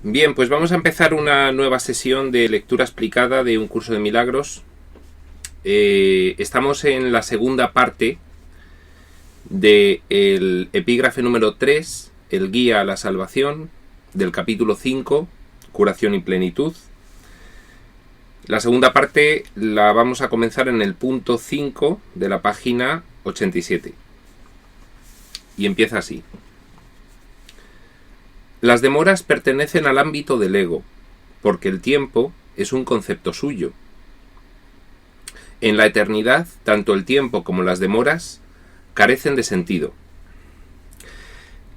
Bien, pues vamos a empezar una nueva sesión de lectura explicada de un curso de milagros. Estamos en la segunda parte del epígrafe número 3, el guía a la salvación, del capítulo 5, curación y plenitud. La segunda parte la vamos a comenzar en el punto 5 de la página 87. Y empieza así. Las demoras pertenecen al ámbito del ego, porque el tiempo es un concepto suyo. En la eternidad, tanto el tiempo como las demoras carecen de sentido.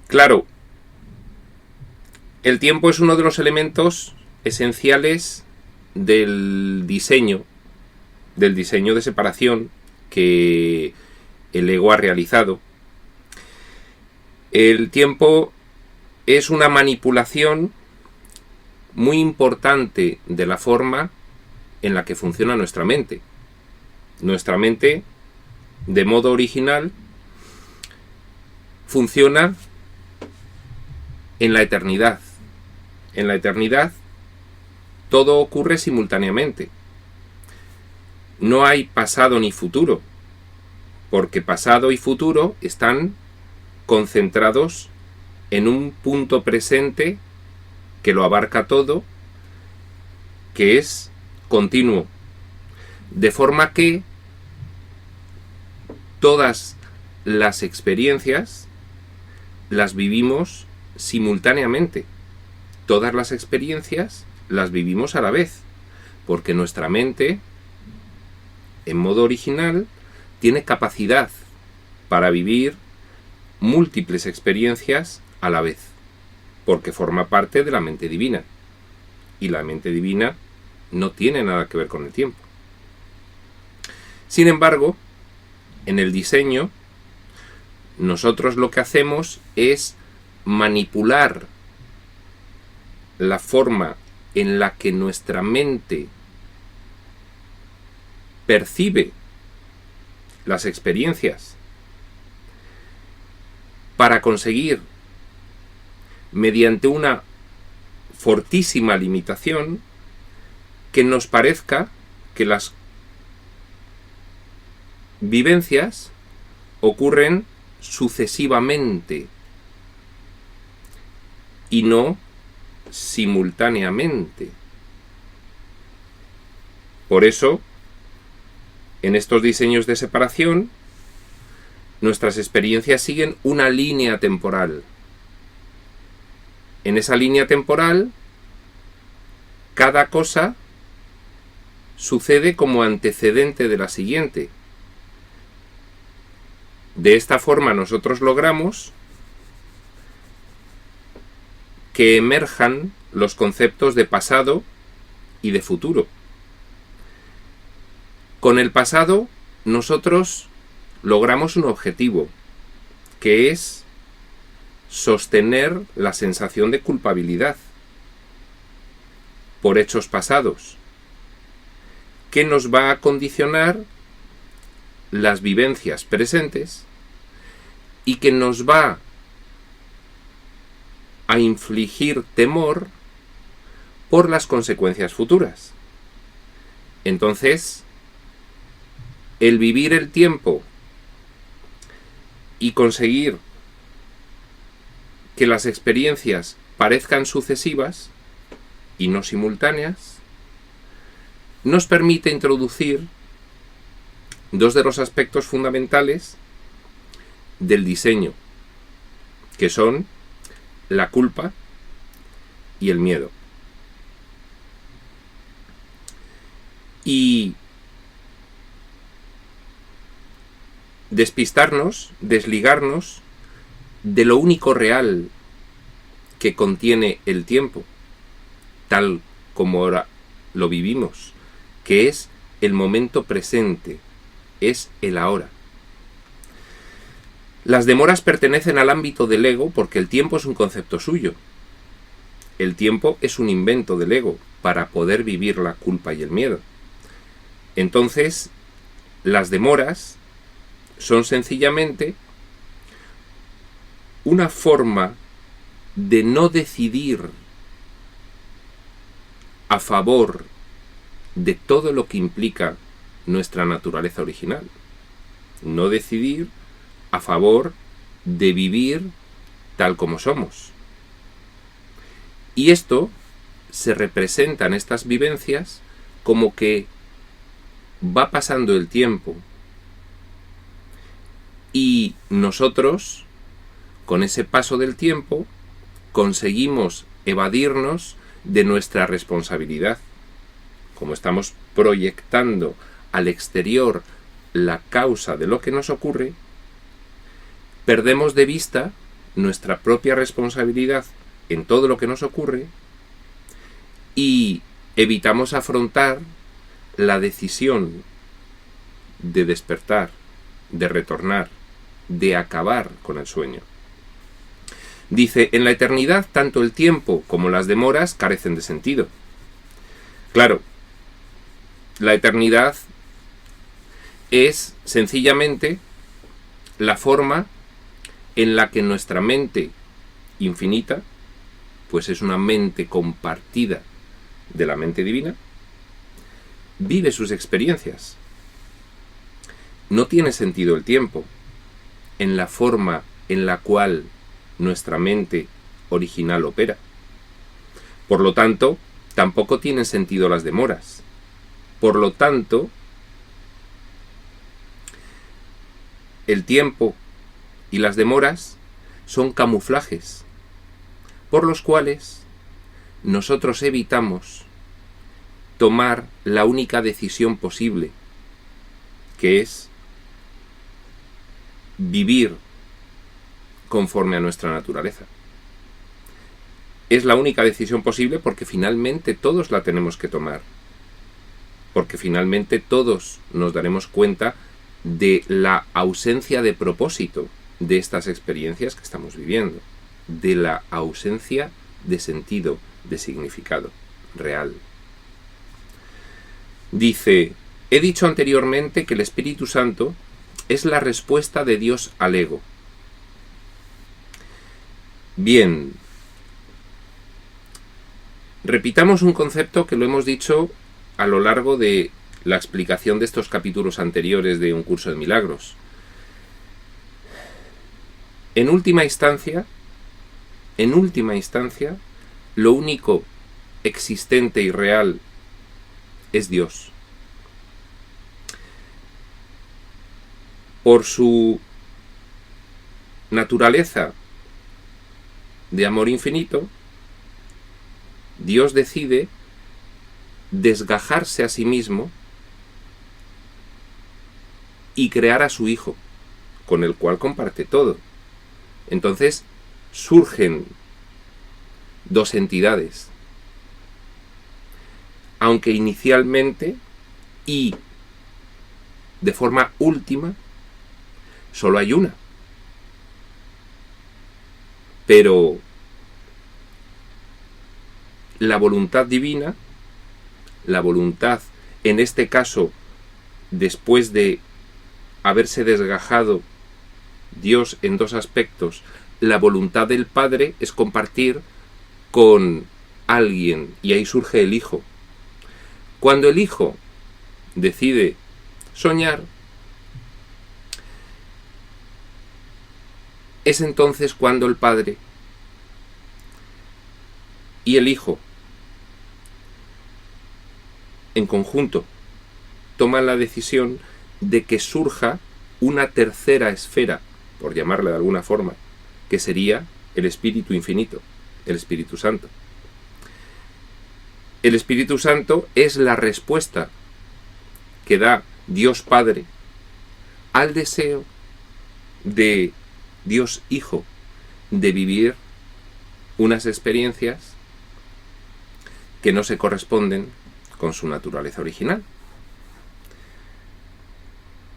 Claro, el tiempo es uno de los elementos esenciales del diseño de separación que el ego ha realizado. El tiempo es una manipulación muy importante de la forma en la que funciona nuestra mente. Nuestra mente, de modo original, funciona en la eternidad. En la eternidad todo ocurre simultáneamente. No hay pasado ni futuro, porque pasado y futuro están concentrados en un punto presente que lo abarca todo, que es continuo. De forma que todas las experiencias las vivimos simultáneamente. Todas las experiencias las vivimos a la vez, porque nuestra mente, en modo original, tiene capacidad para vivir múltiples experiencias a la vez, porque forma parte de la mente divina, y la mente divina no tiene nada que ver con el tiempo. Sin embargo, en el diseño, nosotros lo que hacemos es manipular la forma en la que nuestra mente percibe las experiencias para conseguir, mediante una fortísima limitación, que nos parezca que las vivencias ocurren sucesivamente y no simultáneamente. Por eso, en estos diseños de separación, nuestras experiencias siguen una línea temporal. En esa línea temporal, cada cosa sucede como antecedente de la siguiente. De esta forma nosotros logramos que emerjan los conceptos de pasado y de futuro. Con el pasado nosotros logramos un objetivo, que es sostener la sensación de culpabilidad por hechos pasados, que nos va a condicionar las vivencias presentes y que nos va a infligir temor por las consecuencias futuras. Entonces, el vivir el tiempo y conseguir que las experiencias parezcan sucesivas y no simultáneas, nos permite introducir dos de los aspectos fundamentales del diseño, que son la culpa y el miedo. Y despistarnos, desligarnos de lo único real que contiene el tiempo, tal como ahora lo vivimos, que es el momento presente, es el ahora. Las demoras pertenecen al ámbito del ego porque el tiempo es un concepto suyo. El tiempo es un invento del ego para poder vivir la culpa y el miedo. Entonces, las demoras son sencillamente una forma de no decidir a favor de todo lo que implica nuestra naturaleza original. No decidir a favor de vivir tal como somos. Y esto se representa en estas vivencias como que va pasando el tiempo y nosotros, con ese paso del tiempo, conseguimos evadirnos de nuestra responsabilidad. Como estamos proyectando al exterior la causa de lo que nos ocurre, perdemos de vista nuestra propia responsabilidad en todo lo que nos ocurre y evitamos afrontar la decisión de despertar, de retornar, de acabar con el sueño. Dice, en la eternidad tanto el tiempo como las demoras carecen de sentido. Claro, la eternidad es sencillamente la forma en la que nuestra mente infinita, pues es una mente compartida de la mente divina, vive sus experiencias. No tiene sentido el tiempo en la forma en la cual nuestra mente original opera. Por lo tanto, tampoco tienen sentido las demoras. Por lo tanto, el tiempo y las demoras son camuflajes por los cuales nosotros evitamos tomar la única decisión posible, que es vivir conforme a nuestra naturaleza. Es la única decisión posible porque finalmente todos la tenemos que tomar, porque finalmente todos nos daremos cuenta de la ausencia de propósito de estas experiencias que estamos viviendo, de la ausencia de sentido, de significado real. Dice, he dicho anteriormente que el Espíritu Santo es la respuesta de Dios al ego. Bien, repitamos un concepto que lo hemos dicho a lo largo de la explicación de estos capítulos anteriores de Un Curso de Milagros. En última instancia, lo único existente y real es Dios. Por su naturaleza de amor infinito, Dios decide desgajarse a sí mismo y crear a su Hijo, con el cual comparte todo. Entonces surgen dos entidades, aunque inicialmente y de forma última solo hay una. Pero la voluntad divina, la voluntad, en este caso, después de haberse desgajado Dios en dos aspectos, la voluntad del Padre es compartir con alguien, y ahí surge el Hijo. Cuando el Hijo decide soñar, es entonces cuando el Padre y el Hijo en conjunto toman la decisión de que surja una tercera esfera, por llamarla de alguna forma, que sería el Espíritu Infinito, el Espíritu Santo. El Espíritu Santo es la respuesta que da Dios Padre al deseo de Dios Hijo de vivir unas experiencias que no se corresponden con su naturaleza original.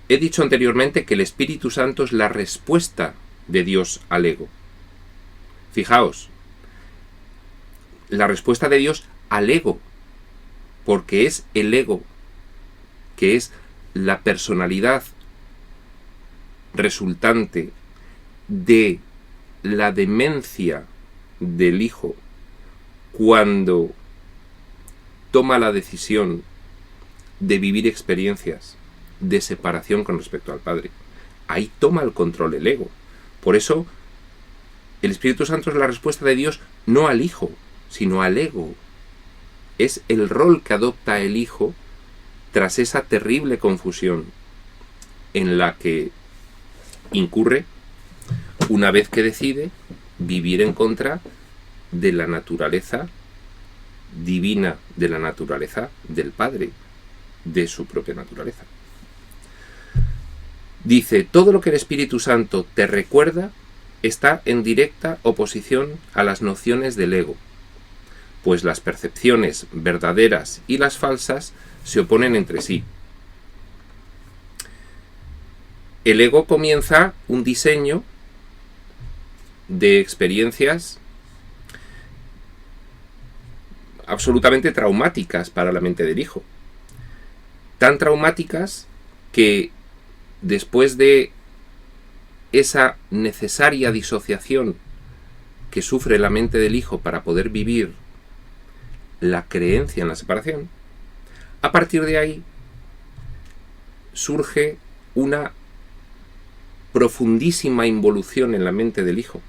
He dicho anteriormente que el Espíritu Santo es la respuesta de Dios al ego. Fijaos, la respuesta de Dios al ego, porque es el ego, que es la personalidad resultante de la demencia del Hijo, cuando toma la decisión de vivir experiencias de separación con respecto al Padre. Ahí toma el control el ego. Por eso, el Espíritu Santo es la respuesta de Dios no al Hijo, sino al ego. Es el rol que adopta el Hijo tras esa terrible confusión en la que incurre una vez que decide vivir en contra de la naturaleza divina, de la naturaleza del Padre, de su propia naturaleza. Dice, todo lo que el Espíritu Santo te recuerda está en directa oposición a las nociones del ego, pues las percepciones verdaderas y las falsas se oponen entre sí. El ego comienza un diseño de experiencias absolutamente traumáticas para la mente del hijo. Tan traumáticas que después de esa necesaria disociación que sufre la mente del hijo para poder vivir la creencia en la separación, a partir de ahí surge una profundísima involución en la mente del hijo.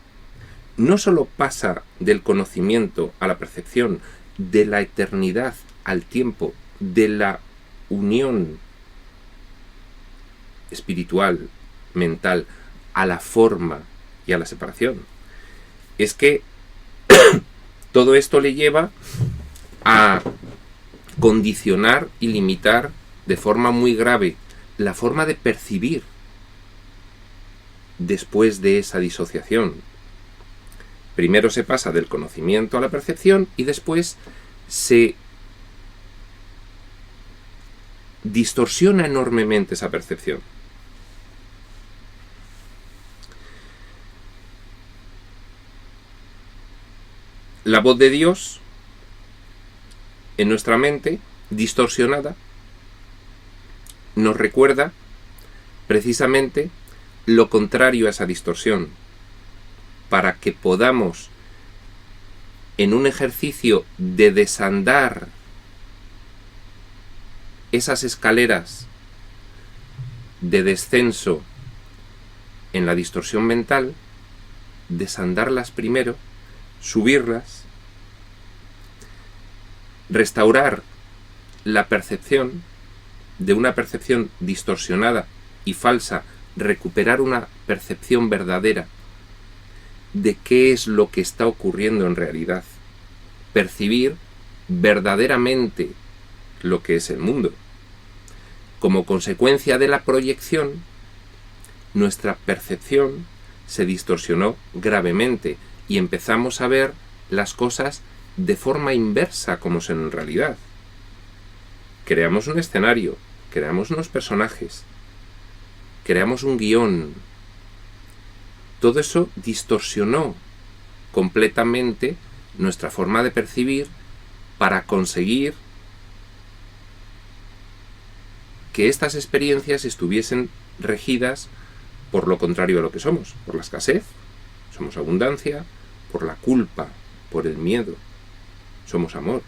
No solo pasa del conocimiento a la percepción, de la eternidad al tiempo, de la unión espiritual, mental, a la forma y a la separación. Es que todo esto le lleva a condicionar y limitar de forma muy grave la forma de percibir después de esa disociación. Primero se pasa del conocimiento a la percepción y después se distorsiona enormemente esa percepción. La voz de Dios en nuestra mente, distorsionada, nos recuerda precisamente lo contrario a esa distorsión, para que podamos, en un ejercicio de desandar esas escaleras de descenso en la distorsión mental, desandarlas primero, subirlas, restaurar la percepción de una percepción distorsionada y falsa, recuperar una percepción verdadera de qué es lo que está ocurriendo en realidad, percibir verdaderamente lo que es el mundo. Como consecuencia de la proyección, nuestra percepción se distorsionó gravemente y empezamos a ver las cosas de forma inversa como son en realidad. Creamos un escenario, creamos unos personajes, creamos un guión. Todo eso distorsionó completamente nuestra forma de percibir para conseguir que estas experiencias estuviesen regidas por lo contrario a lo que somos, por la escasez, somos abundancia, por la culpa, por el miedo, somos amor.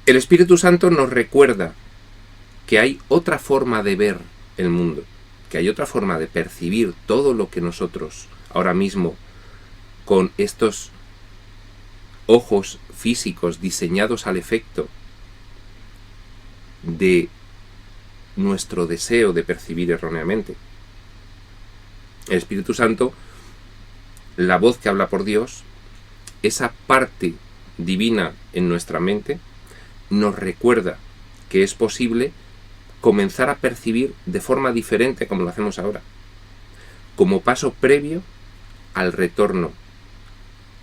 El Espíritu Santo nos recuerda que hay otra forma de ver el mundo, que hay otra forma de percibir todo lo que nosotros ahora mismo, con estos ojos físicos diseñados al efecto de nuestro deseo de percibir erróneamente. El Espíritu Santo, la voz que habla por Dios, esa parte divina en nuestra mente, nos recuerda que es posible comenzar a percibir de forma diferente como lo hacemos ahora, como paso previo al retorno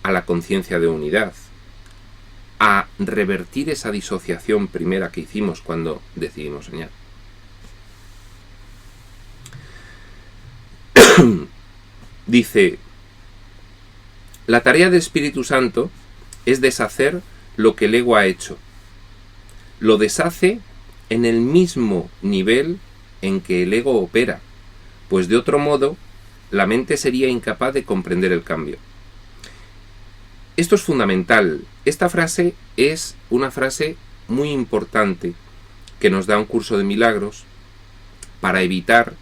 a la conciencia de unidad, a revertir esa disociación primera que hicimos cuando decidimos soñar. Dice, la tarea del Espíritu Santo es deshacer lo que el ego ha hecho. Lo deshace en el mismo nivel en que el ego opera, pues de otro modo la mente sería incapaz de comprender el cambio. Esto es fundamental. Esta frase es una frase muy importante que nos da un curso de milagros para evitar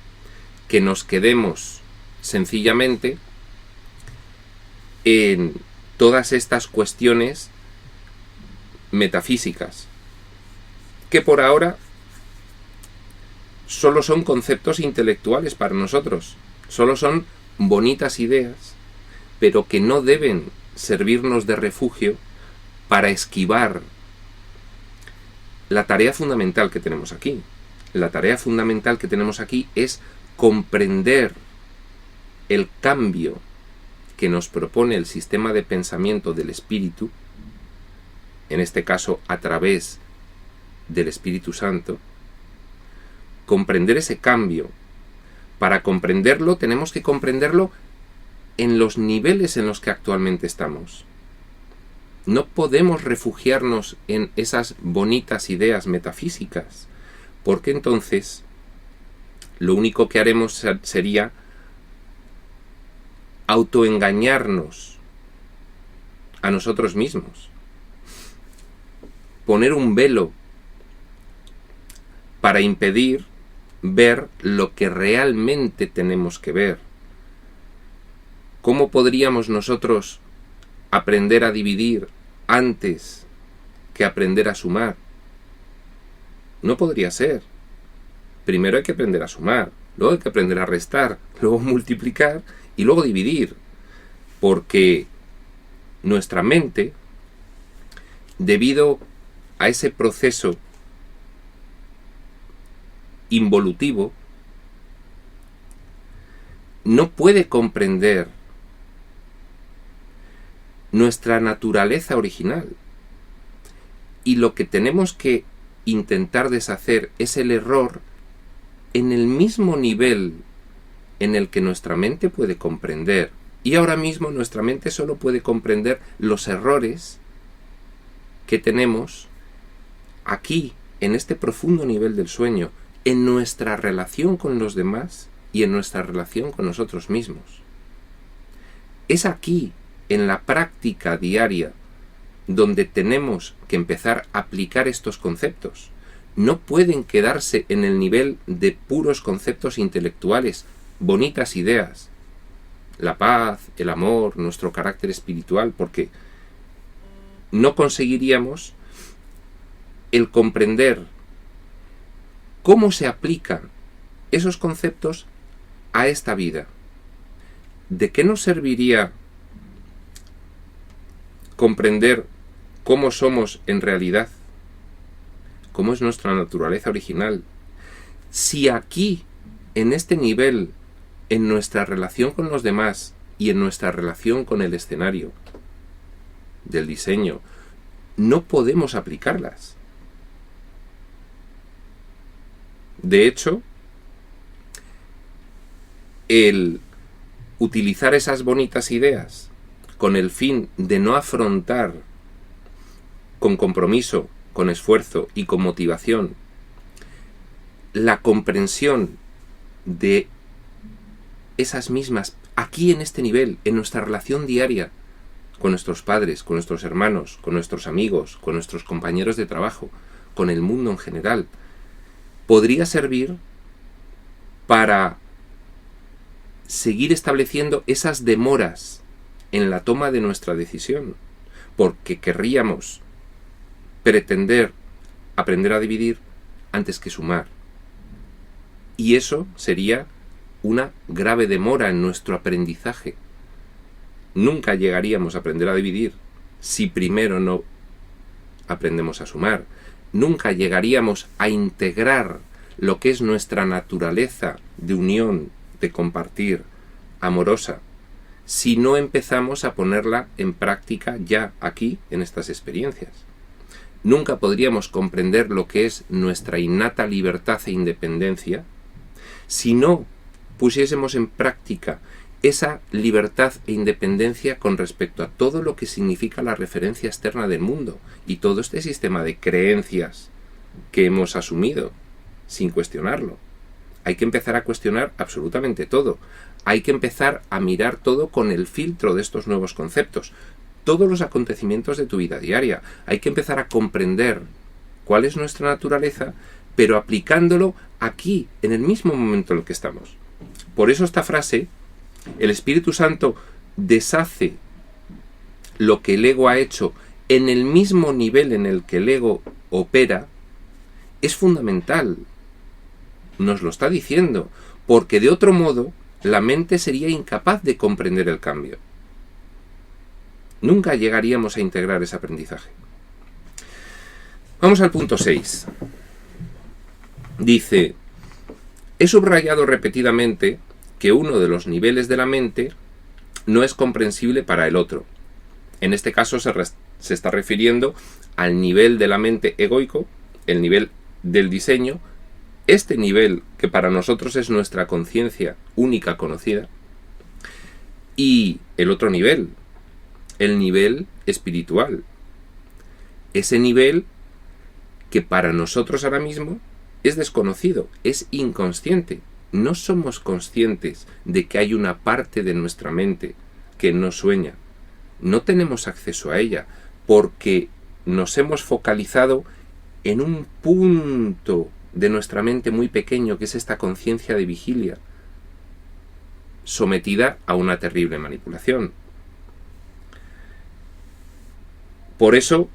que nos quedemos sencillamente en todas estas cuestiones metafísicas, que por ahora solo son conceptos intelectuales para nosotros, solo son bonitas ideas, pero que no deben servirnos de refugio para esquivar la tarea fundamental que tenemos aquí. La tarea fundamental que tenemos aquí es comprender el cambio que nos propone el sistema de pensamiento del espíritu, en este caso a través del Espíritu Santo. Comprender ese cambio. Para comprenderlo tenemos que comprenderlo en los niveles en los que actualmente estamos. No podemos refugiarnos en esas bonitas ideas metafísicas, porque entonces lo único que haremos sería autoengañarnos a nosotros mismos, poner un velo para impedir ver lo que realmente tenemos que ver. ¿Cómo podríamos nosotros aprender a dividir antes que aprender a sumar? No podría ser. Primero hay que aprender a sumar, luego hay que aprender a restar, luego multiplicar y luego dividir. Porque nuestra mente, debido a ese proceso involutivo, no puede comprender nuestra naturaleza original. Y lo que tenemos que intentar deshacer es el error en el mismo nivel en el que nuestra mente puede comprender. Y ahora mismo nuestra mente solo puede comprender los errores que tenemos aquí, en este profundo nivel del sueño, en nuestra relación con los demás y en nuestra relación con nosotros mismos. Es aquí, en la práctica diaria, donde tenemos que empezar a aplicar estos conceptos. No pueden quedarse en el nivel de puros conceptos intelectuales, bonitas ideas. La paz, el amor, nuestro carácter espiritual, porque no conseguiríamos el comprender cómo se aplican esos conceptos a esta vida. ¿De qué nos serviría comprender cómo somos en realidad? ¿Cómo es nuestra naturaleza original? Si aquí, en este nivel, en nuestra relación con los demás y en nuestra relación con el escenario del diseño, no podemos aplicarlas. De hecho, el utilizar esas bonitas ideas con el fin de no afrontar con compromiso, con esfuerzo y con motivación la comprensión de esas mismas, aquí en este nivel, en nuestra relación diaria con nuestros padres, con nuestros hermanos, con nuestros amigos, con nuestros compañeros de trabajo, con el mundo en general, podría servir para seguir estableciendo esas demoras en la toma de nuestra decisión, porque querríamos pretender aprender a dividir antes que sumar. Y eso sería una grave demora en nuestro aprendizaje. Nunca llegaríamos a aprender a dividir si primero no aprendemos a sumar. Nunca llegaríamos a integrar lo que es nuestra naturaleza de unión, de compartir, amorosa, si no empezamos a ponerla en práctica ya aquí, en estas experiencias. Nunca podríamos comprender lo que es nuestra innata libertad e independencia si no pusiésemos en práctica esa libertad e independencia con respecto a todo lo que significa la referencia externa del mundo y todo este sistema de creencias que hemos asumido sin cuestionarlo. Hay que empezar a cuestionar absolutamente todo. Hay que empezar a mirar todo con el filtro de estos nuevos conceptos. todos los acontecimientos de tu vida diaria. Hay que empezar a comprender cuál es nuestra naturaleza, pero aplicándolo aquí, en el mismo momento en el que estamos. Por eso esta frase, el Espíritu Santo deshace lo que el ego ha hecho en el mismo nivel en el que el ego opera, es fundamental. Nos lo está diciendo, porque de otro modo la mente sería incapaz de comprender el cambio. Nunca llegaríamos a integrar ese aprendizaje. Vamos al punto 6. Dice: he subrayado repetidamente que uno de los niveles de la mente no es comprensible para el otro. En este caso se está refiriendo al nivel de la mente egoico, el nivel del diseño, este nivel que para nosotros es nuestra conciencia única conocida, y el otro nivel, el nivel espiritual, ese nivel que para nosotros ahora mismo es desconocido, es inconsciente. No somos conscientes de que hay una parte de nuestra mente que no sueña. No tenemos acceso a ella porque nos hemos focalizado en un punto de nuestra mente muy pequeño, que es esta conciencia de vigilia, sometida a una terrible manipulación. Por eso,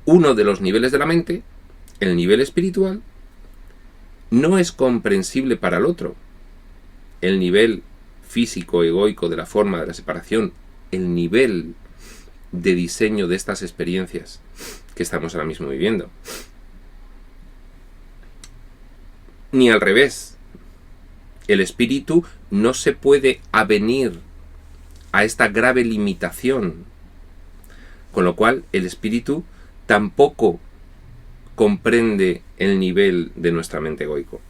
uno de los niveles de la mente, el nivel espiritual, no es comprensible para el otro. El nivel físico, egoico de la forma de la separación, el nivel de diseño de estas experiencias que estamos ahora mismo viviendo. Ni al revés. El espíritu no se puede avenir a esta grave limitación, con lo cual el espíritu tampoco comprende el nivel de nuestra mente egoico.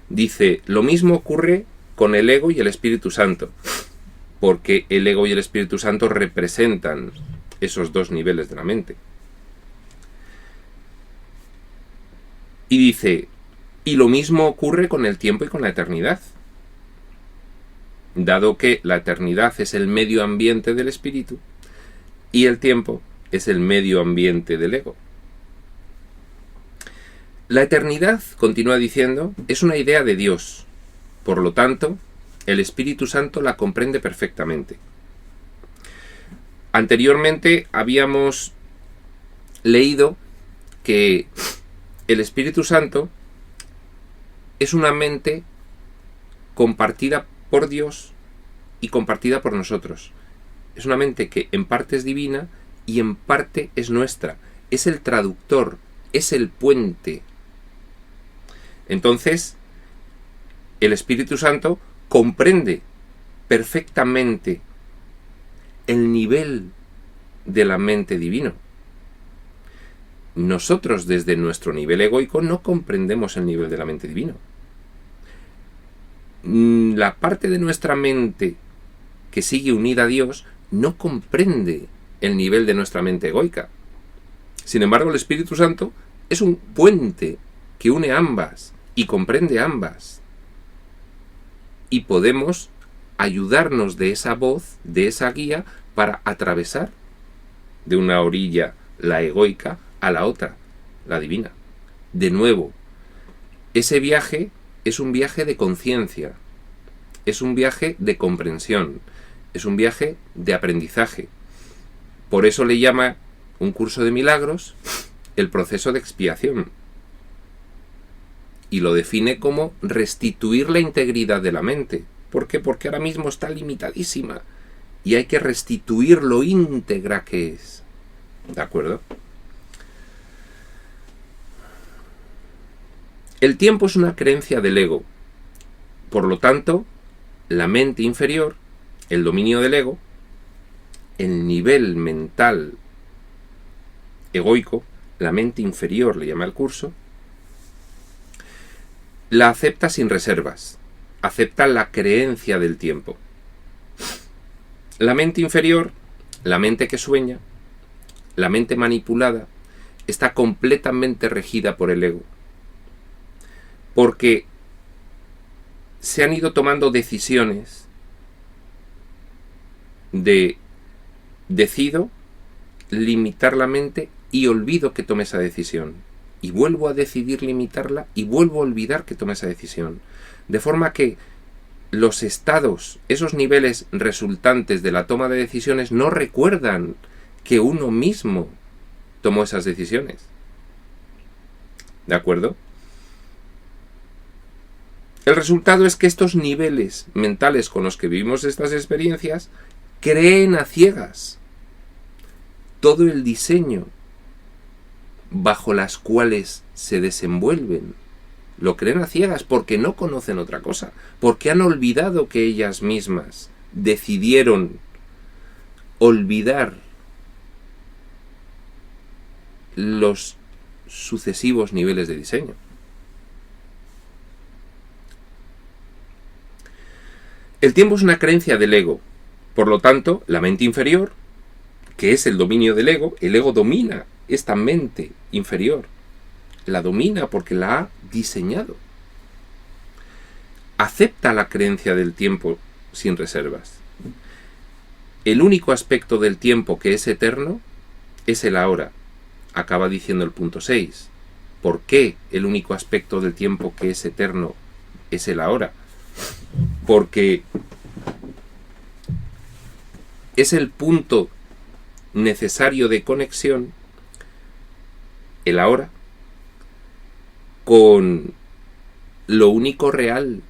Dice, lo mismo ocurre con el ego y el Espíritu Santo, porque el ego y el Espíritu Santo representan esos dos niveles de la mente. Y dice, y lo mismo ocurre con el tiempo y con la eternidad. Dado que la eternidad es el medio ambiente del espíritu y el tiempo es el medio ambiente del ego. La eternidad, continúa diciendo, es una idea de Dios. Por lo tanto, el Espíritu Santo la comprende perfectamente. Anteriormente habíamos leído que el Espíritu Santo es una mente compartida por Dios y compartida por nosotros. Es una mente que en parte es divina y en parte es nuestra. Es el traductor, es el puente. Entonces, el Espíritu Santo comprende perfectamente el nivel de la mente divino. Nosotros, desde nuestro nivel egoico, no comprendemos el nivel de la mente divino. La parte de nuestra mente que sigue unida a Dios no comprende el nivel de nuestra mente egoica. Sin embargo, el Espíritu Santo es un puente que une ambas y comprende ambas. Y podemos ayudarnos de esa voz, de esa guía, para atravesar de una orilla, la egoica, a la otra, la divina. De nuevo, ese viaje es un viaje de conciencia, es un viaje de comprensión, es un viaje de aprendizaje. Por eso le llama un curso de milagros el proceso de expiación. Y lo define como restituir la integridad de la mente. ¿Por qué? Porque ahora mismo está limitadísima y hay que restituir lo íntegra que es. ¿De acuerdo? El tiempo es una creencia del ego. Por lo tanto, la mente inferior, el dominio del ego, el nivel mental egoico, la mente inferior le llama el curso, la acepta sin reservas, acepta la creencia del tiempo. La mente inferior, la mente que sueña, la mente manipulada, está completamente regida por el ego. Porque se han ido tomando decisiones de decido limitar la mente y olvido que tome esa decisión. Y vuelvo a decidir limitarla y vuelvo a olvidar que tome esa decisión. De forma que los estados, esos niveles resultantes de la toma de decisiones, no recuerdan que uno mismo tomó esas decisiones. ¿De acuerdo? El resultado es que estos niveles mentales con los que vivimos estas experiencias creen a ciegas todo el diseño bajo las cuales se desenvuelven. Lo creen a ciegas porque no conocen otra cosa, porque han olvidado que ellas mismas decidieron olvidar los sucesivos niveles de diseño. El tiempo es una creencia del ego. Por lo tanto, la mente inferior, que es el dominio del ego, el ego domina esta mente inferior. La domina porque la ha diseñado. Acepta la creencia del tiempo sin reservas. El único aspecto del tiempo que es eterno es el ahora. Acaba diciendo el punto 6. ¿Por qué el único aspecto del tiempo que es eterno es el ahora? Porque es el punto necesario de conexión, el ahora, con lo único real,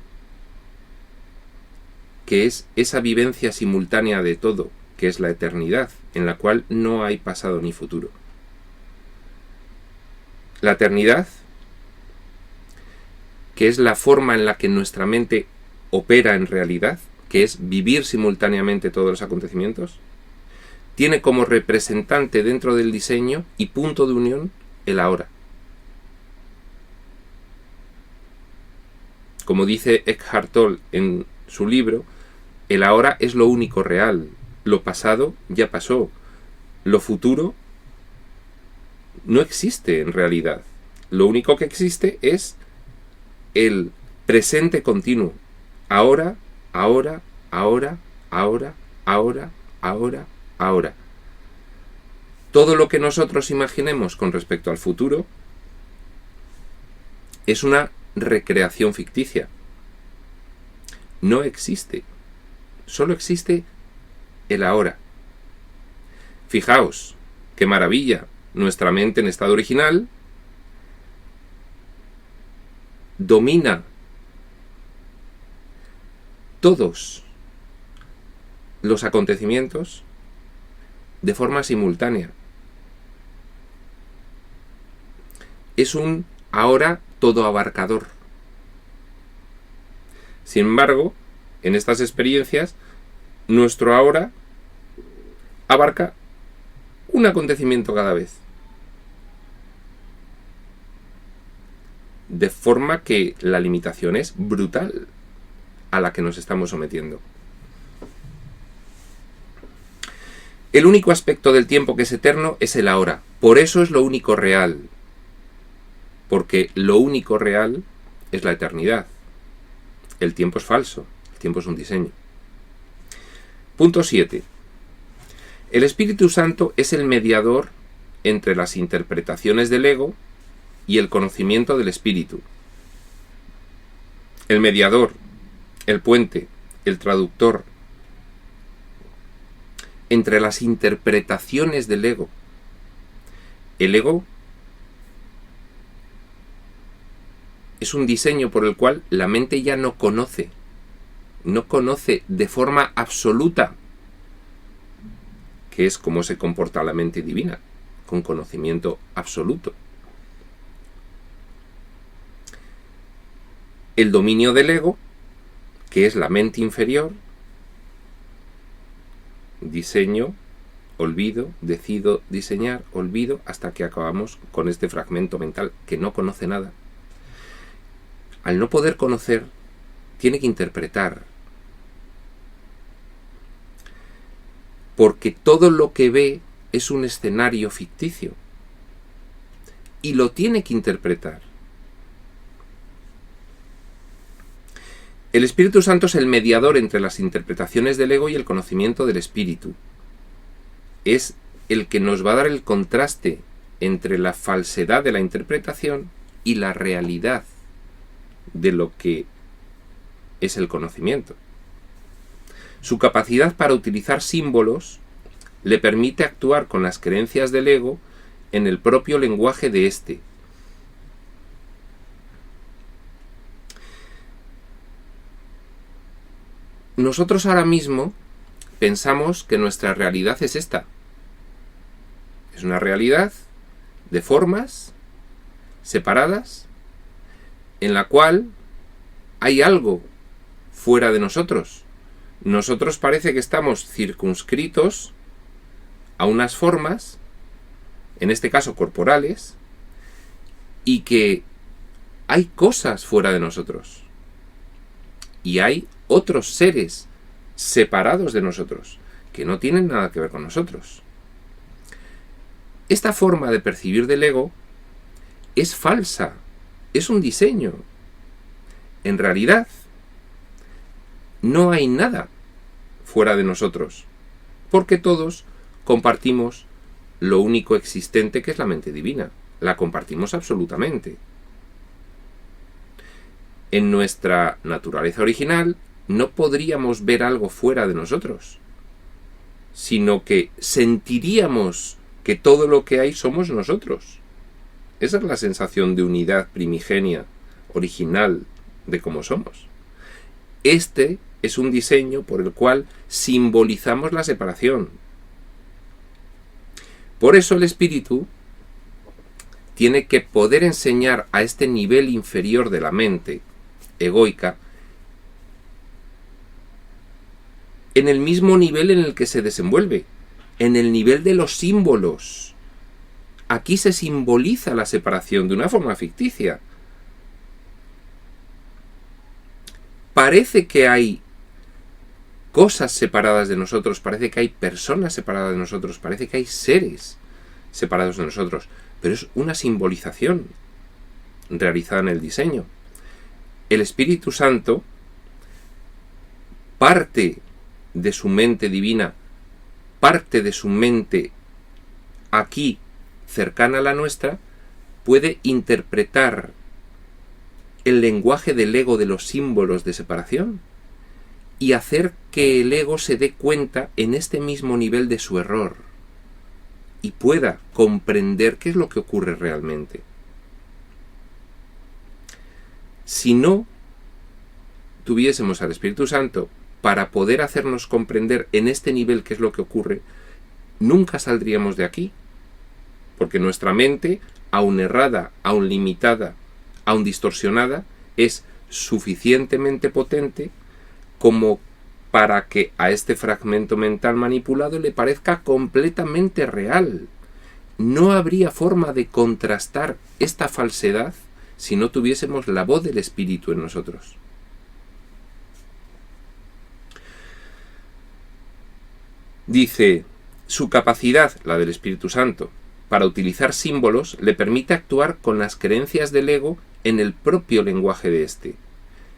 que es esa vivencia simultánea de todo, que es la eternidad, en la cual no hay pasado ni futuro. La eternidad, que es la forma en la que nuestra mente opera en realidad, que es vivir simultáneamente todos los acontecimientos, tiene como representante dentro del diseño y punto de unión el ahora. Como dice Eckhart Tolle en su libro, el ahora es lo único real, lo pasado ya pasó, lo futuro no existe en realidad. Lo único que existe es el presente continuo. Ahora, ahora, ahora, ahora, ahora, ahora, ahora. Todo lo que nosotros imaginemos con respecto al futuro es una recreación ficticia. No existe. Solo existe el ahora. Fijaos, qué maravilla. Nuestra mente en estado original domina todos los acontecimientos de forma simultánea. Es un ahora todo abarcador. Sin embargo, en estas experiencias, nuestro ahora abarca un acontecimiento cada vez. De forma que la limitación es brutal a la que nos estamos sometiendo. El único aspecto del tiempo que es eterno es el ahora. Por eso es lo único real. Porque lo único real es la eternidad. El tiempo es falso. El tiempo es un diseño. Punto 7. El Espíritu Santo es el mediador entre las interpretaciones del ego y el conocimiento del Espíritu. El mediador, el puente, el traductor entre las interpretaciones del ego. El ego es un diseño por el cual la mente ya no conoce de forma absoluta, que es como se comporta la mente divina, con conocimiento absoluto. El dominio del ego, que es la mente inferior, diseño, olvido, decido diseñar, olvido, hasta que acabamos con este fragmento mental que no conoce nada. Al no poder conocer, tiene que interpretar. Porque todo lo que ve es un escenario ficticio. Y lo tiene que interpretar. El Espíritu Santo es el mediador entre las interpretaciones del ego y el conocimiento del Espíritu. es el que nos va a dar el contraste entre la falsedad de la interpretación y la realidad de lo que es el conocimiento. Su capacidad para utilizar símbolos le permite actuar con las creencias del ego en el propio lenguaje de éste. Nosotros ahora mismo pensamos que nuestra realidad es esta. Es una realidad de formas separadas en la cual hay algo fuera de nosotros. Nosotros parece que estamos circunscritos a unas formas, en este caso corporales, y que hay cosas fuera de nosotros. Y hay otros seres separados de nosotros, que no tienen nada que ver con nosotros. Esta forma de percibir del ego es falsa, es un diseño. En realidad, no hay nada fuera de nosotros, porque todos compartimos lo único existente, que es la mente divina. La compartimos absolutamente. En nuestra naturaleza original no podríamos ver algo fuera de nosotros, sino que sentiríamos que todo lo que hay somos nosotros. Esa es la sensación de unidad primigenia, original, de cómo somos. Este es un diseño por el cual simbolizamos la separación. Por eso el espíritu tiene que poder enseñar a este nivel inferior de la mente egoica en el mismo nivel en el que se desenvuelve, en el nivel de los símbolos. Aquí se simboliza la separación de una forma ficticia. Parece que hay cosas separadas de nosotros, parece que hay personas separadas de nosotros, parece que hay seres separados de nosotros, pero es una simbolización realizada en el diseño. El Espíritu Santo, parte de su mente divina, parte de su mente aquí cercana a la nuestra, puede interpretar el lenguaje del ego de los símbolos de separación y hacer que el ego se dé cuenta en este mismo nivel de su error y pueda comprender qué es lo que ocurre realmente. Si no tuviésemos al Espíritu Santo para poder hacernos comprender en este nivel qué es lo que ocurre, nunca saldríamos de aquí, porque nuestra mente, aun errada, aun limitada, aun distorsionada, es suficientemente potente como para que a este fragmento mental manipulado le parezca completamente real. No habría forma de contrastar esta falsedad si no tuviésemos la voz del Espíritu en nosotros. Dice, su capacidad, la del Espíritu Santo, para utilizar símbolos le permite actuar con las creencias del ego en el propio lenguaje de éste.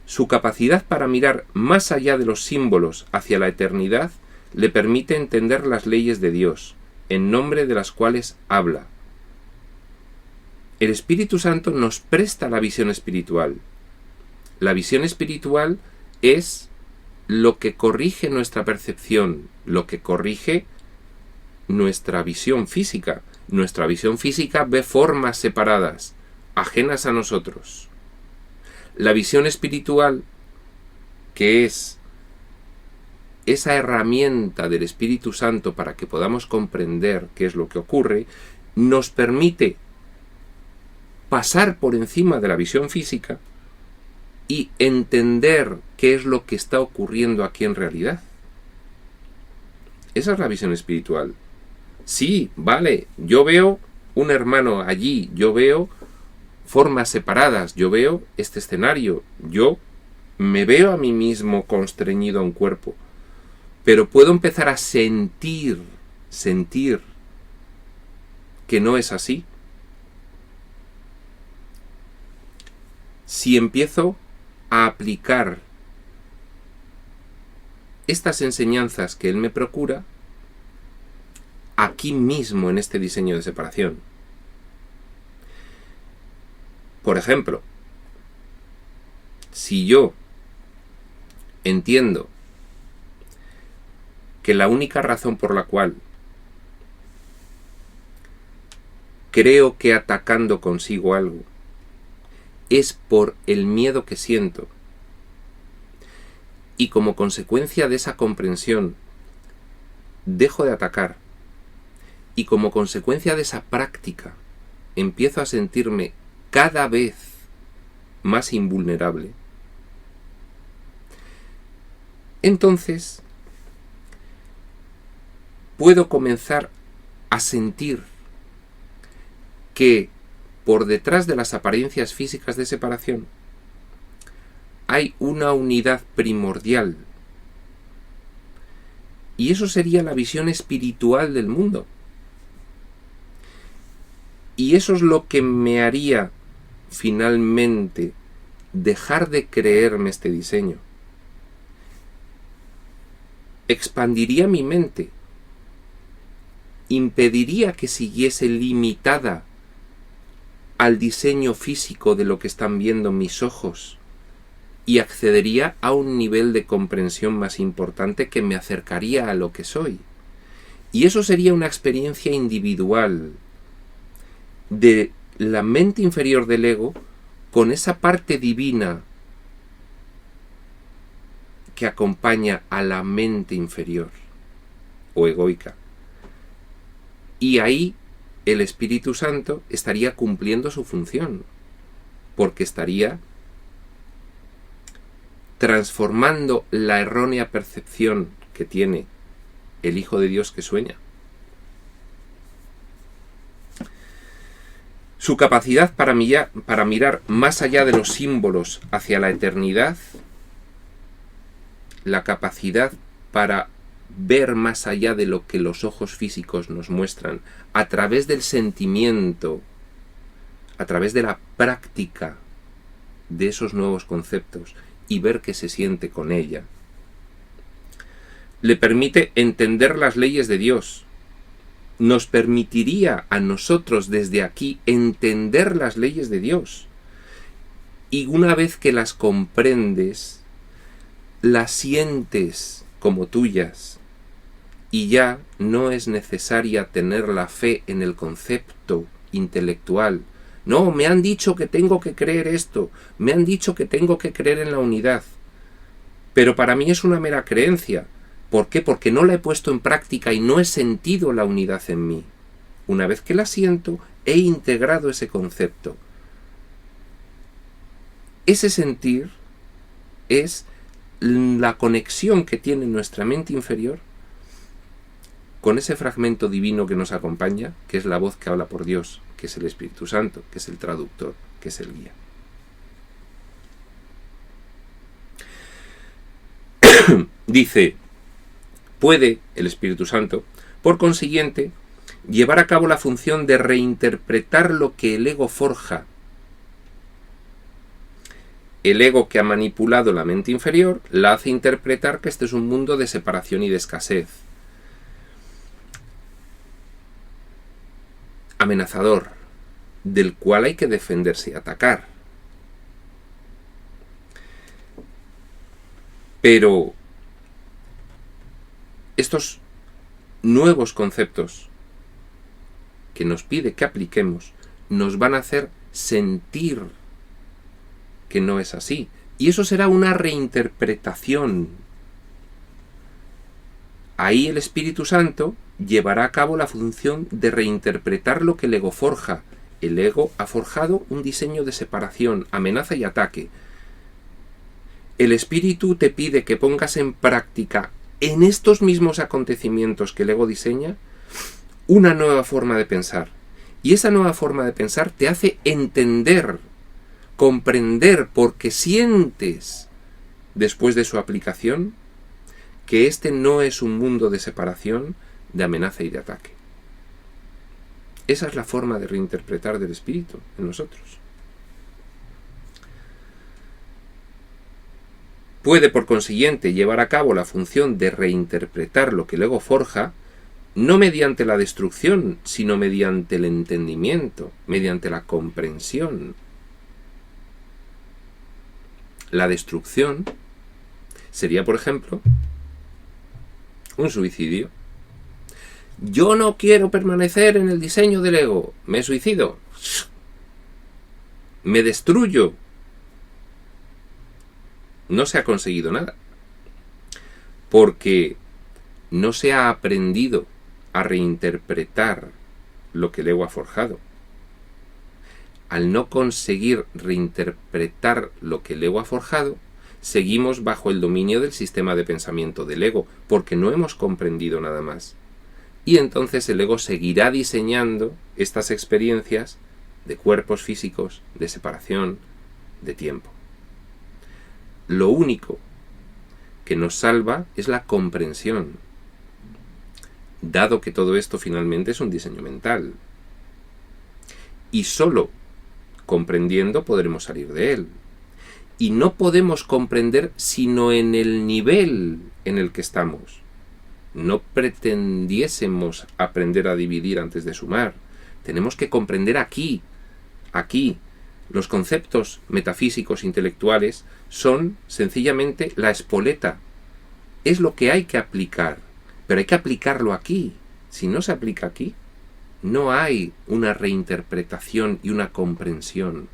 Su capacidad para mirar más allá de los símbolos hacia la eternidad le permite entender las leyes de Dios, en nombre de las cuales habla. El Espíritu Santo nos presta la visión espiritual. La visión espiritual es lo que corrige nuestra percepción, lo que corrige nuestra visión física. Nuestra visión física ve formas separadas, ajenas a nosotros. La visión espiritual, que es esa herramienta del Espíritu Santo para que podamos comprender qué es lo que ocurre, nos permite pasar por encima de la visión física y entender qué es lo que está ocurriendo aquí en realidad. Esa es la visión espiritual. Sí, vale, yo veo un hermano allí, yo veo formas separadas, yo veo este escenario, yo me veo a mí mismo constreñido a un cuerpo, pero puedo empezar a sentir que no es así. Si empiezo a aplicar estas enseñanzas que él me procura, aquí mismo en este diseño de separación. Por ejemplo, si yo entiendo que la única razón por la cual creo que atacando consigo algo es por el miedo que siento, y como consecuencia de esa comprensión dejo de atacar, y como consecuencia de esa práctica empiezo a sentirme cada vez más invulnerable, entonces puedo comenzar a sentir que por detrás de las apariencias físicas de separación hay una unidad primordial. Y eso sería la visión espiritual del mundo. Y eso es lo que me haría finalmente dejar de creerme este diseño. Expandiría mi mente. Impediría que siguiese limitada al diseño físico de lo que están viendo mis ojos, y accedería a un nivel de comprensión más importante que me acercaría a lo que soy. Y eso sería una experiencia individual de la mente inferior del ego con esa parte divina que acompaña a la mente inferior o egoica. Y ahí el Espíritu Santo estaría cumpliendo su función, porque estaría transformando la errónea percepción que tiene el Hijo de Dios que sueña. Su capacidad para mirar más allá de los símbolos hacia la eternidad, la capacidad para ver más allá de lo que los ojos físicos nos muestran, a través del sentimiento, a través de la práctica de esos nuevos conceptos, y ver qué se siente con ella. Le permite entender las leyes de Dios. Nos permitiría a nosotros desde aquí entender las leyes de Dios. Y una vez que las comprendes, las sientes como tuyas. Y ya no es necesaria tener la fe en el concepto intelectual. No, me han dicho que tengo que creer esto, me han dicho que tengo que creer en la unidad. Pero para mí es una mera creencia. ¿Por qué? Porque no la he puesto en práctica y no he sentido la unidad en mí. Una vez que la siento, he integrado ese concepto. Ese sentir es la conexión que tiene nuestra mente inferior con ese fragmento divino que nos acompaña, que es la voz que habla por Dios, que es el Espíritu Santo, que es el traductor, que es el guía. Dice, puede el Espíritu Santo, por consiguiente, llevar a cabo la función de reinterpretar lo que el ego forja. El ego que ha manipulado la mente inferior la hace interpretar que este es un mundo de separación y de escasez. Amenazador, del cual hay que defenderse y atacar. Pero estos nuevos conceptos que nos pide que apliquemos nos van a hacer sentir que no es así. Y eso será una reinterpretación. Ahí el Espíritu Santo llevará a cabo la función de reinterpretar lo que el ego forja. El ego ha forjado un diseño de separación, amenaza y ataque. El Espíritu te pide que pongas en práctica, en estos mismos acontecimientos que el ego diseña, una nueva forma de pensar. Y esa nueva forma de pensar te hace entender, comprender, porque sientes, después de su aplicación, que este no es un mundo de separación, de amenaza y de ataque. Esa es la forma de reinterpretar del Espíritu en nosotros. Puede, por consiguiente, llevar a cabo la función de reinterpretar lo que el ego forja, no mediante la destrucción, sino mediante el entendimiento, mediante la comprensión. La destrucción sería, por ejemplo, un suicidio. Yo no quiero permanecer en el diseño del ego, me suicido, me destruyo. No se ha conseguido nada, porque no se ha aprendido a reinterpretar lo que el ego ha forjado. Al no conseguir reinterpretar lo que el ego ha forjado, seguimos bajo el dominio del sistema de pensamiento del ego, porque no hemos comprendido nada más. Y entonces el ego seguirá diseñando estas experiencias de cuerpos físicos, de separación, de tiempo. Lo único que nos salva es la comprensión, dado que todo esto finalmente es un diseño mental. Y solo comprendiendo podremos salir de él. Y no podemos comprender sino en el nivel en el que estamos. No pretendiésemos aprender a dividir antes de sumar. Tenemos que comprender aquí. Los conceptos metafísicos intelectuales son sencillamente la espoleta. Es lo que hay que aplicar, pero hay que aplicarlo aquí. Si no se aplica aquí, no hay una reinterpretación y una comprensión.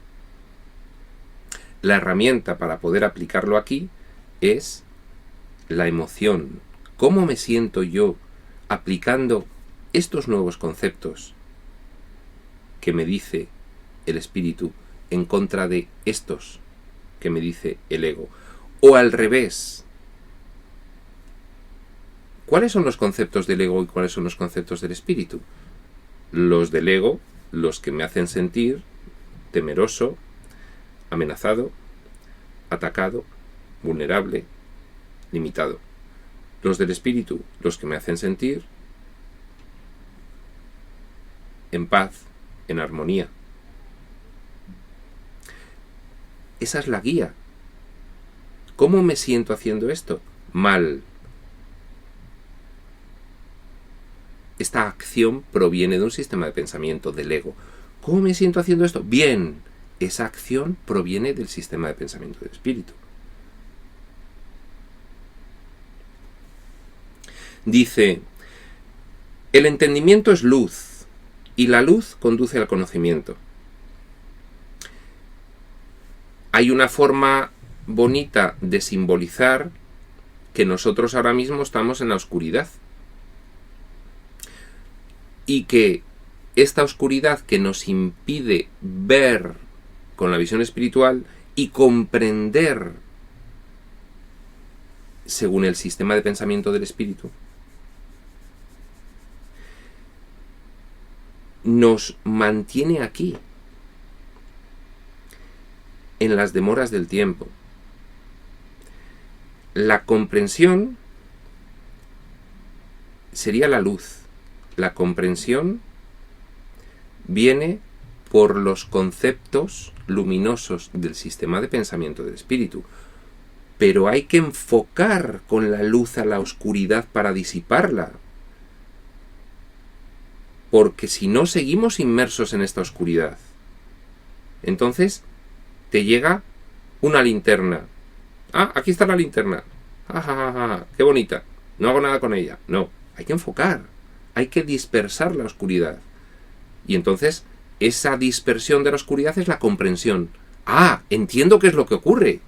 La herramienta para poder aplicarlo aquí es la emoción. ¿Cómo me siento yo aplicando estos nuevos conceptos que me dice el espíritu en contra de estos que me dice el ego? O al revés. ¿Cuáles son los conceptos del ego y cuáles son los conceptos del espíritu? Los del ego, los que me hacen sentir temeroso, amenazado, atacado, vulnerable, limitado. Los del espíritu, los que me hacen sentir en paz, en armonía. Esa es la guía. ¿Cómo me siento haciendo esto? Mal. Esta acción proviene de un sistema de pensamiento del ego. ¿Cómo me siento haciendo esto? Bien. Esa acción proviene del sistema de pensamiento del espíritu. Dice, el entendimiento es luz y la luz conduce al conocimiento. Hay una forma bonita de simbolizar que nosotros ahora mismo estamos en la oscuridad. Y que esta oscuridad que nos impide ver con la visión espiritual y comprender según el sistema de pensamiento del espíritu, nos mantiene aquí, en las demoras del tiempo. La comprensión sería la luz. La comprensión viene por los conceptos luminosos del sistema de pensamiento del espíritu. Pero hay que enfocar con la luz a la oscuridad para disiparla. Porque si no, seguimos inmersos en esta oscuridad. Entonces, te llega una linterna. Ah, aquí está la linterna. Qué bonita. No hago nada con ella. No, hay que enfocar. Hay que dispersar la oscuridad. Y entonces, esa dispersión de la oscuridad es la comprensión. Ah, entiendo qué es lo que ocurre.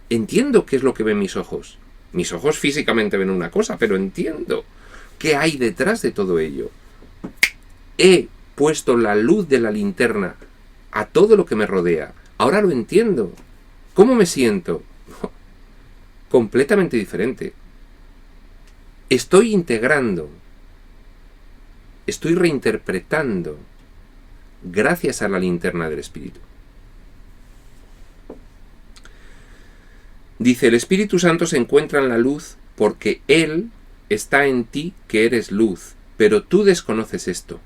Entiendo qué es lo que ven mis ojos. Mis ojos físicamente ven una cosa, pero entiendo qué hay detrás de todo ello. He puesto la luz de la linterna a todo lo que me rodea. Ahora lo entiendo. ¿Cómo me siento? Completamente diferente. Estoy integrando. Estoy reinterpretando gracias a la linterna del espíritu. Dice, el Espíritu Santo se encuentra en la luz porque Él está en ti que eres luz, pero tú desconoces esto.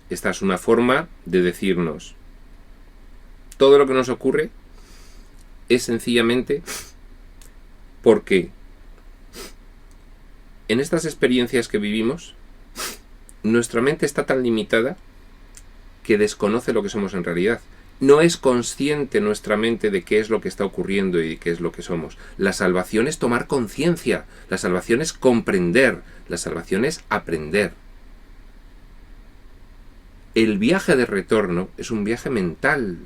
Esta es una forma de decirnos, todo lo que nos ocurre es sencillamente porque en estas experiencias que vivimos, nuestra mente está tan limitada que desconoce lo que somos en realidad. No es consciente nuestra mente de qué es lo que está ocurriendo y de qué es lo que somos. La salvación es tomar conciencia, la salvación es comprender, la salvación es aprender. El viaje de retorno es un viaje mental.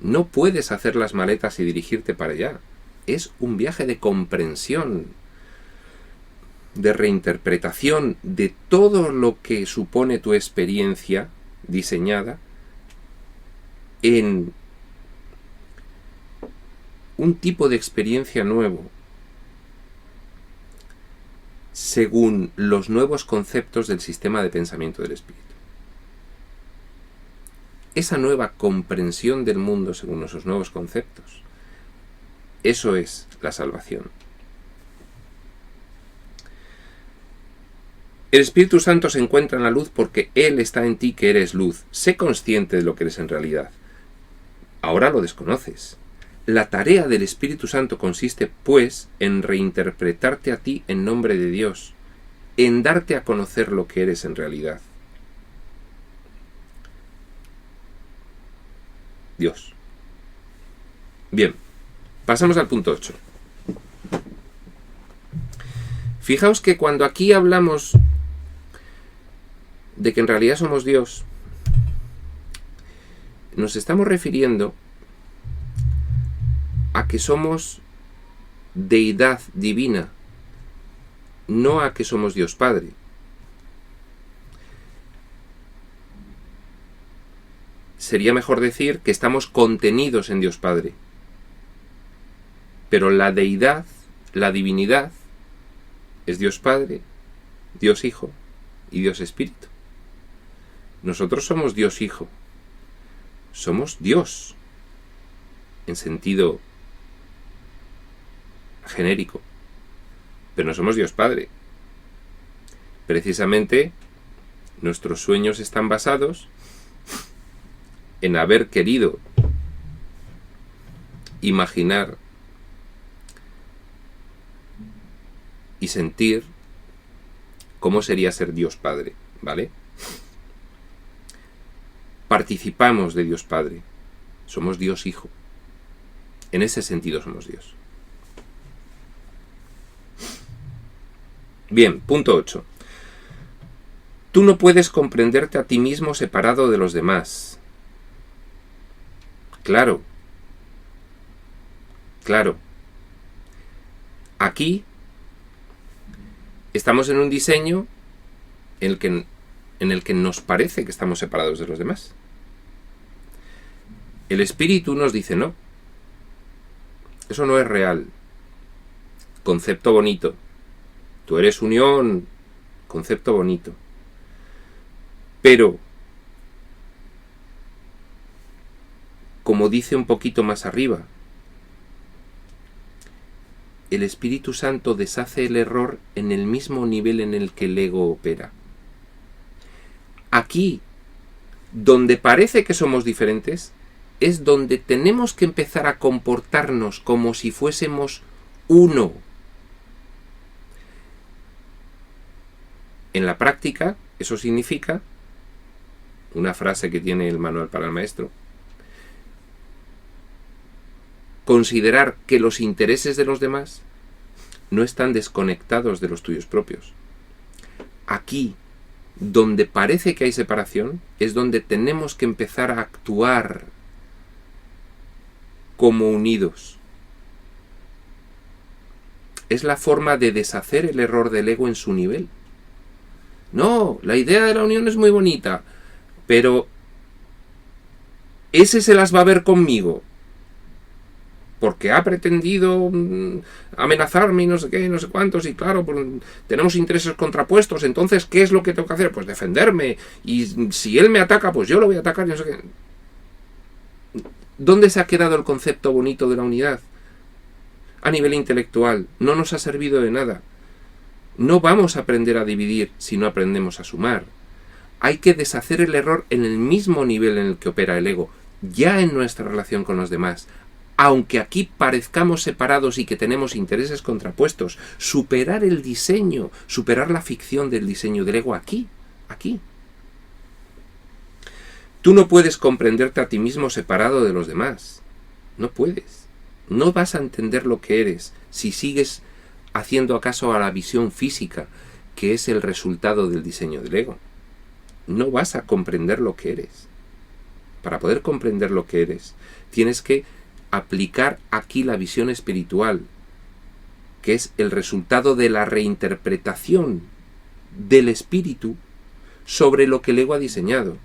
No puedes hacer las maletas y dirigirte para allá. Es un viaje de comprensión, de reinterpretación de todo lo que supone tu experiencia diseñada en un tipo de experiencia nuevo, según los nuevos conceptos del sistema de pensamiento del espíritu. Esa nueva comprensión del mundo según esos nuevos conceptos, eso es la salvación. El Espíritu Santo se encuentra en la luz porque Él está en ti que eres luz. Sé consciente de lo que eres en realidad. Ahora lo desconoces. La tarea del Espíritu Santo consiste, pues, en reinterpretarte a ti en nombre de Dios, en darte a conocer lo que eres en realidad. Dios. Bien, pasamos al punto 8. Fijaos que cuando aquí hablamos de que en realidad somos Dios, nos estamos refiriendo a que somos deidad divina, no a que somos Dios Padre. Sería mejor decir que estamos contenidos en Dios Padre. Pero la deidad, la divinidad, es Dios Padre, Dios Hijo y Dios Espíritu. Nosotros somos Dios Hijo. Somos Dios en sentido genérico, pero no somos Dios Padre. Precisamente nuestros sueños están basados en haber querido imaginar y sentir cómo sería ser Dios Padre, ¿vale? Participamos de Dios Padre, somos Dios Hijo. En ese sentido somos Dios. Bien, punto 8. Tú no puedes comprenderte a ti mismo separado de los demás. Claro. Claro. Aquí estamos en un diseño en el que nos parece que estamos separados de los demás. El espíritu nos dice no. Eso no es real. Concepto bonito. Tú eres unión. Concepto bonito. Pero, como dice un poquito más arriba, el Espíritu Santo deshace el error en el mismo nivel en el que el ego opera. Aquí, donde parece que somos diferentes, es donde tenemos que empezar a comportarnos como si fuésemos uno. En la práctica, eso significa, una frase que tiene el manual para el maestro, considerar que los intereses de los demás no están desconectados de los tuyos propios. Aquí, donde parece que hay separación, es donde tenemos que empezar a actuar como unidos. Es la forma de deshacer el error del ego en su nivel. No, la idea de la unión es muy bonita, pero ese se las va a ver conmigo, porque ha pretendido amenazarme y no sé qué, no sé cuántos, y claro, pues, tenemos intereses contrapuestos, entonces, ¿qué es lo que tengo que hacer? Pues defenderme, y si él me ataca, pues yo lo voy a atacar, y no sé qué. ¿Dónde se ha quedado el concepto bonito de la unidad? A nivel intelectual, no nos ha servido de nada. No vamos a aprender a dividir si no aprendemos a sumar. Hay que deshacer el error en el mismo nivel en el que opera el ego, ya en nuestra relación con los demás. aunque aquí parezcamos separados y que tenemos intereses contrapuestos, superar el diseño, superar la ficción del diseño del ego aquí. Tú no puedes comprenderte a ti mismo separado de los demás. No puedes. No vas a entender lo que eres si sigues haciendo caso a la visión física, que es el resultado del diseño del ego. No vas a comprender lo que eres. Para poder comprender lo que eres, tienes que aplicar aquí la visión espiritual, que es el resultado de la reinterpretación del espíritu sobre lo que el ego ha diseñado.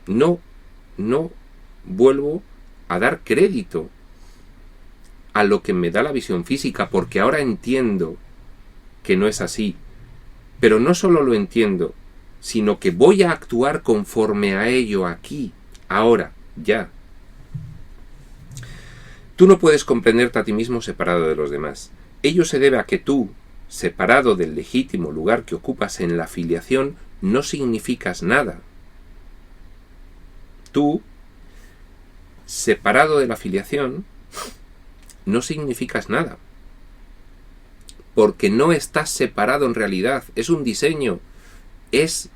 No vuelvo a dar crédito a lo que me da la visión física, porque ahora entiendo que no es así. Pero no solo lo entiendo, sino que voy a actuar conforme a ello aquí, ahora, ya. Tú no puedes comprenderte a ti mismo separado de los demás. Ello se debe a que tú, separado del legítimo lugar que ocupas en la filiación, no significas nada. Tú, separado de la filiación, no significas nada. Porque no estás separado en realidad. Es un diseño. Es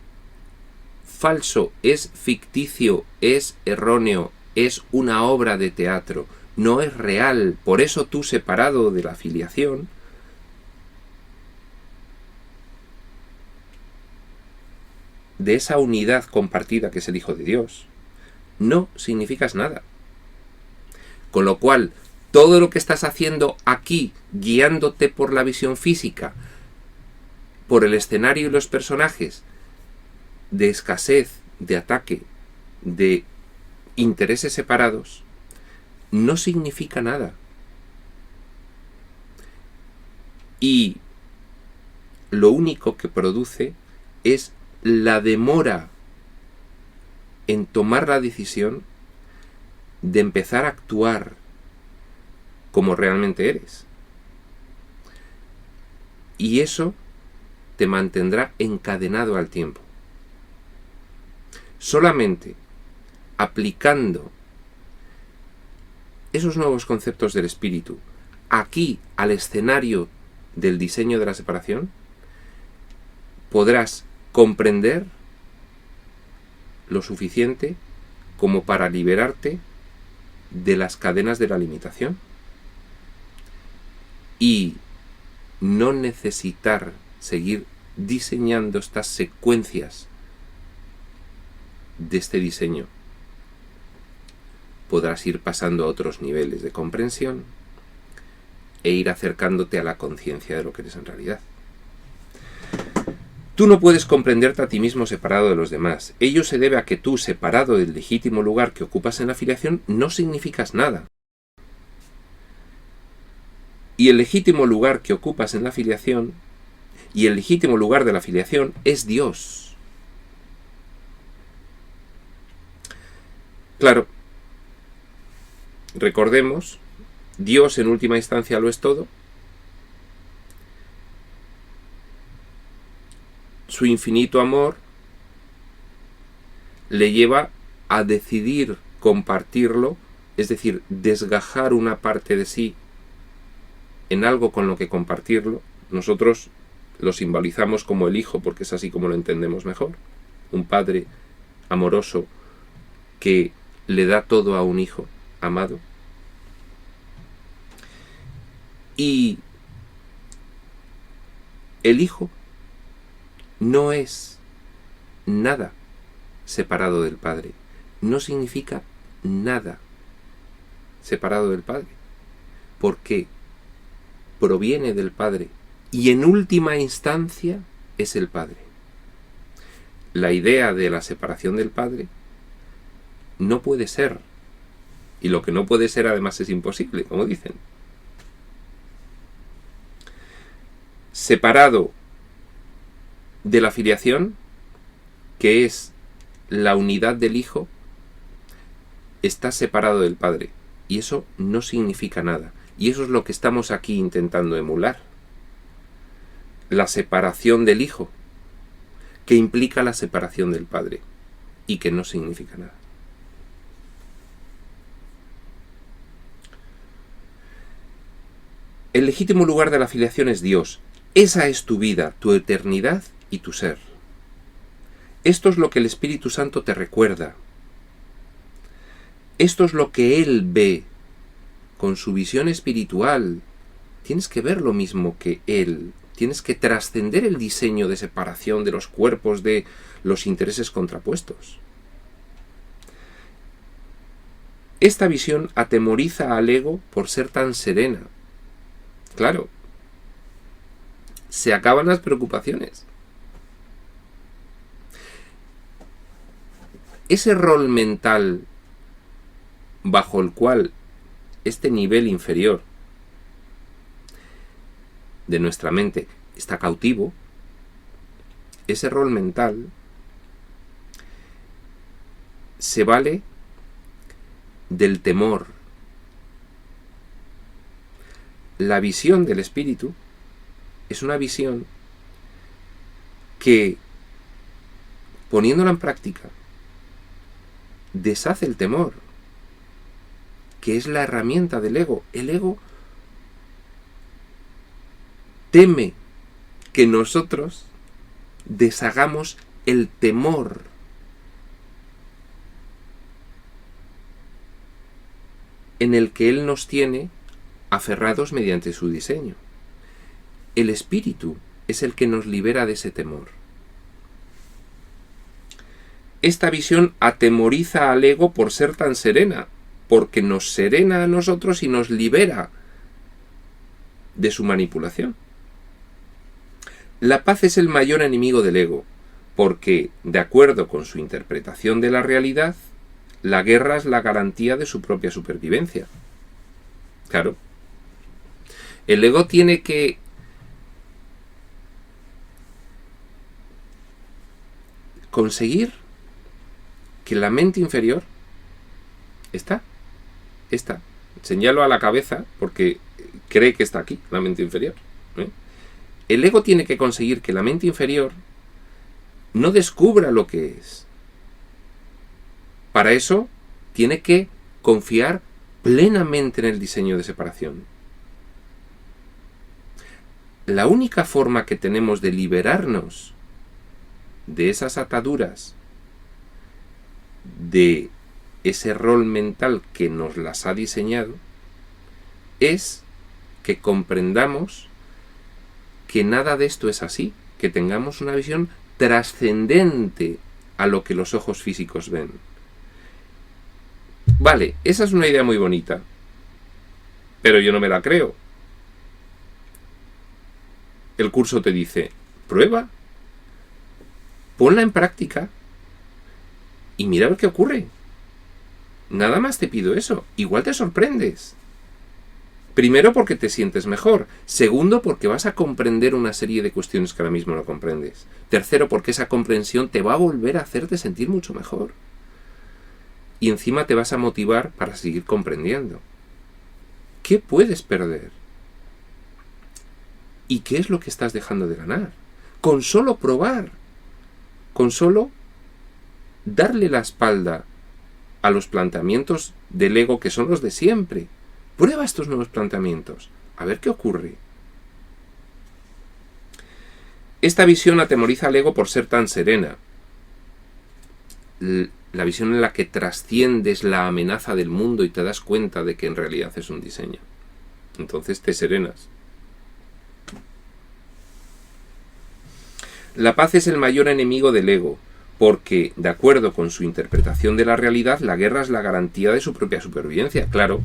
falso, es ficticio, es erróneo, es una obra de teatro. No es real. Por eso tú, separado de la filiación, de esa unidad compartida que es el Hijo de Dios, no significas nada. Con lo cual, todo lo que estás haciendo aquí, guiándote por la visión física, por el escenario y los personajes, de escasez, de ataque, de intereses separados, no significa nada. Y lo único que produce es la demora en tomar la decisión de empezar a actuar como realmente eres. Y eso te mantendrá encadenado al tiempo. Solamente aplicando esos nuevos conceptos del espíritu aquí al escenario del diseño de la separación, podrás comprender lo suficiente como para liberarte de las cadenas de la limitación y no necesitar seguir diseñando estas secuencias de este diseño. Podrás ir pasando a otros niveles de comprensión e ir acercándote a la conciencia de lo que eres en realidad. Tú no puedes comprenderte a ti mismo separado de los demás. Ello se debe a que tú, separado del legítimo lugar que ocupas en la filiación, no significas nada. Y el legítimo lugar que ocupas en la filiación, y el legítimo lugar de la filiación, es Dios. Claro, recordemos, Dios en última instancia lo es todo. Su infinito amor le lleva a decidir compartirlo, es decir, desgajar una parte de sí en algo con lo que compartirlo. Nosotros lo simbolizamos como el hijo porque es así como lo entendemos mejor. Un padre amoroso que le da todo a un hijo amado. Y el hijo no es nada separado del Padre. No significa nada separado del Padre. Porque proviene del Padre. Y en última instancia es el Padre. La idea de la separación del Padre no puede ser. Y lo que no puede ser además es imposible, como dicen. Separado de la filiación, que es la unidad del Hijo, está separado del Padre. Y eso no significa nada. Y eso es lo que estamos aquí intentando emular. La separación del Hijo, que implica la separación del Padre. Y que no significa nada. El legítimo lugar de la filiación es Dios. Esa es tu vida, tu eternidad y tu ser. Esto es lo que el Espíritu Santo te recuerda. Esto es lo que Él ve con su visión espiritual. Tienes que ver lo mismo que Él. Tienes que trascender el diseño de separación de los cuerpos, de los intereses contrapuestos. Esta visión atemoriza al ego por ser tan serena. Claro, se acaban las preocupaciones. Ese rol mental bajo el cual este nivel inferior de nuestra mente está cautivo, ese rol mental se vale del temor. La visión del espíritu es una visión que, poniéndola en práctica, deshace el temor, que es la herramienta del ego. El ego teme que nosotros deshagamos el temor. En el que él nos tiene aferrados mediante su diseño. El espíritu es el que nos libera de ese temor. Esta visión atemoriza al ego por ser tan serena, porque nos serena a nosotros y nos libera de su manipulación. La paz es el mayor enemigo del ego, porque, de acuerdo con su interpretación de la realidad, la guerra es la garantía de su propia supervivencia. Claro. El ego tiene que conseguir que la mente inferior está. Señalo a la cabeza porque cree que está aquí, la mente inferior. El ego tiene que conseguir que la mente inferior no descubra lo que es. Para eso tiene que confiar plenamente en el diseño de separación. La única forma que tenemos de liberarnos de esas ataduras, de ese rol mental que nos las ha diseñado, es que comprendamos que nada de esto es así, que tengamos una visión trascendente a lo que los ojos físicos ven. Vale, esa es una idea muy bonita, pero yo no me la creo. El curso te dice, prueba, ponla en práctica y mira a ver qué ocurre. Nada más te pido eso, igual te sorprendes. Primero porque te sientes mejor. Segundo porque vas a comprender una serie de cuestiones que ahora mismo no comprendes. Tercero porque esa comprensión te va a volver a hacerte sentir mucho mejor. Y encima te vas a motivar para seguir comprendiendo. ¿Qué puedes perder? ¿Y qué es lo que estás dejando de ganar? Con solo probar, con solo darle la espalda a los planteamientos del ego que son los de siempre. Prueba estos nuevos planteamientos, a ver qué ocurre. Esta visión atemoriza al ego por ser tan serena. La visión en la que trasciendes la amenaza del mundo y te das cuenta de que en realidad es un diseño. Entonces te serenas. La paz es el mayor enemigo del ego, porque, de acuerdo con su interpretación de la realidad, la guerra es la garantía de su propia supervivencia. Claro,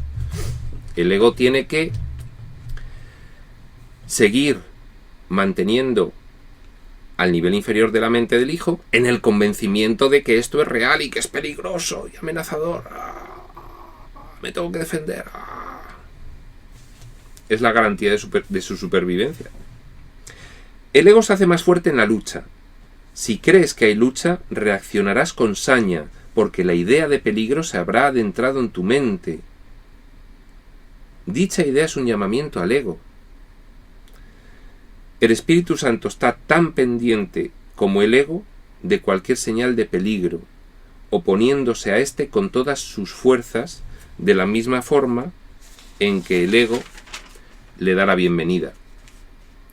el ego tiene que seguir manteniendo al nivel inferior de la mente del hijo en el convencimiento de que esto es real y que es peligroso y amenazador. Me tengo que defender. Es la garantía de su supervivencia. El ego se hace más fuerte en la lucha. Si crees que hay lucha, reaccionarás con saña, porque la idea de peligro se habrá adentrado en tu mente. Dicha idea es un llamamiento al ego. El Espíritu Santo está tan pendiente como el ego de cualquier señal de peligro, oponiéndose a éste con todas sus fuerzas, de la misma forma en que el ego le da la bienvenida.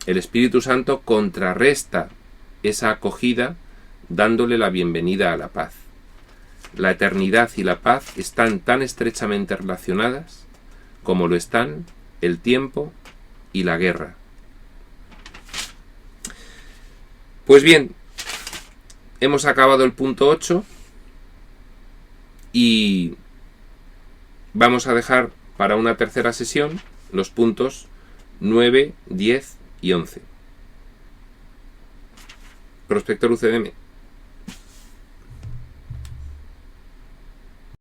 El Espíritu Santo contrarresta esa acogida dándole la bienvenida a la paz. La eternidad y la paz están tan estrechamente relacionadas como lo están el tiempo y la guerra. Pues bien, hemos acabado el punto 8 y vamos a dejar para una tercera sesión los puntos 9, 10 y 11. Prospector UCDM.